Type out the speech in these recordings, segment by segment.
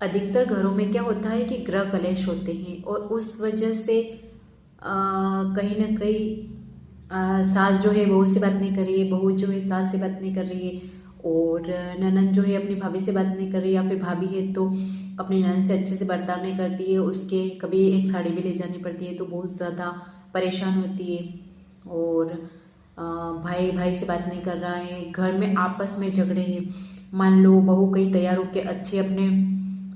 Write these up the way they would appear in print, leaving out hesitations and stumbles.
अधिकतर घरों में क्या होता है कि गृह कलेश होते हैं और उस वजह से कहीं ना कहीं सास जो है बहू से बात नहीं कर रही है, बहू जो है सास से बात नहीं कर रही है, और ननद जो है अपनी भाभी से बात नहीं कर रही है, या फिर भाभी है तो अपनी ननद से अच्छे से बर्ताव नहीं करती है, उसके कभी एक साड़ी भी ले जानी पड़ती है तो बहुत ज़्यादा परेशान होती है। और भाई भाई से बात नहीं कर रहा है, घर में आपस में झगड़े हैं। मान लो बहू कहीं तैयार होकर अच्छे अपने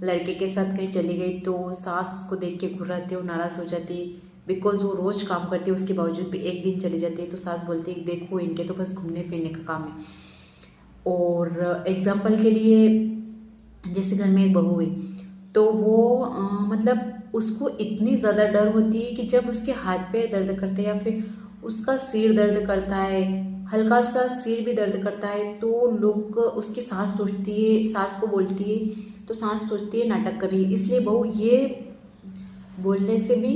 लड़के के साथ कहीं चली गई तो सास उसको देख के घुर्राती है और नाराज़ हो जाती है, बिकॉज वो रोज़ काम करती है, उसके बावजूद भी एक दिन चली जाती है तो सास बोलती है देखो इनके तो बस घूमने फिरने का काम है। और एग्जाम्पल के लिए जैसे घर में एक बहू है तो वो मतलब उसको इतनी ज़्यादा डर होती है कि जब उसके हाथ पैर दर्द करते हैं या फिर उसका सिर दर्द करता है, हल्का सा सिर भी दर्द करता है, तो लोग उसकी सास सोचती है, सास को बोलती है तो सास सोचती है नाटक कर रही है, इसलिए बहू ये बोलने से भी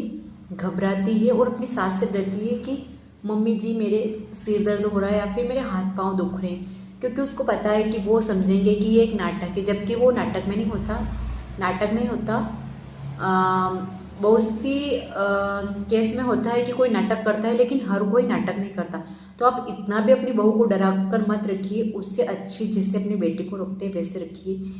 घबराती है और अपनी सास से डरती है कि मम्मी जी मेरे सिर दर्द हो रहा है या फिर मेरे हाथ पांव दुख रहे हैं, क्योंकि उसको पता है कि वो समझेंगे कि ये एक नाटक है, जबकि वो नाटक में नहीं होता, नाटक नहीं होता। बहुत सी केस में होता है कि कोई नाटक करता है लेकिन हर कोई नाटक नहीं करता। तो आप इतना भी अपनी बहू को डरा कर मत रखिए, उससे अच्छी जैसे अपनी बेटी को रखते हैं वैसे रखिए।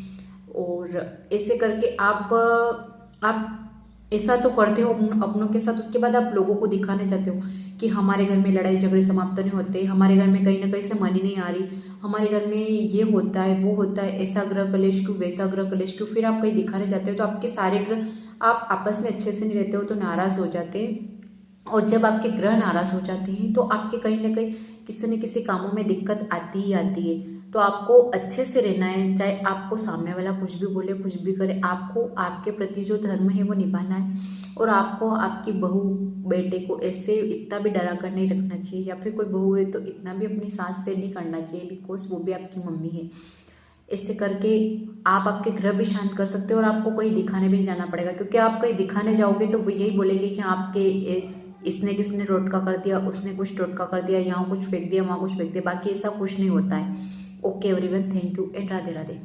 और ऐसे करके आप ऐसा तो करते हो अपनों के साथ, उसके बाद आप लोगों को दिखाना चाहते हो कि हमारे घर में लड़ाई झगड़े समाप्त नहीं होते, हमारे घर में कहीं ना कहीं से मनी नहीं आ रही, हमारे घर में ये होता है वो होता है, ऐसा ग्रह कलेश क्यों, वैसा ग्रह कलेश क्यों, फिर आप कहीं दिखाने जाते हो तो आपके सारे ग्रह, आप आपस में अच्छे से नहीं रहते हो तो नाराज हो जाते हैं। और जब आपके ग्रह नाराज हो जाते हैं तो आपके कहीं ना कहीं किसी न किसी कामों में दिक्कत आती ही आती है। तो आपको अच्छे से रहना है, चाहे आपको सामने वाला कुछ भी बोले कुछ भी करे, आपको आपके प्रति जो धर्म है वो निभाना है। और आपको आपकी बहू बेटे को ऐसे इतना भी डरा कर नहीं रखना चाहिए, या फिर कोई बहू है तो इतना भी अपनी सास से नहीं करना चाहिए, बिकॉज वो भी आपकी मम्मी है। ऐसे करके आप आपके ग्रह भी शांत कर सकते हो और आपको कहीं दिखाने भी नहीं जाना पड़ेगा, क्योंकि आप कहीं दिखाने जाओगे तो वो यही बोलेंगे कि आपके इसने किसने टोटका कर दिया, उसने कुछ टोटका कर दिया, यहाँ कुछ फेंक दिया वहाँ कुछ फेंक दिया, बाकी ऐसा कुछ नहीं होता है। Okay everyone, thank you and Radhe Radhe.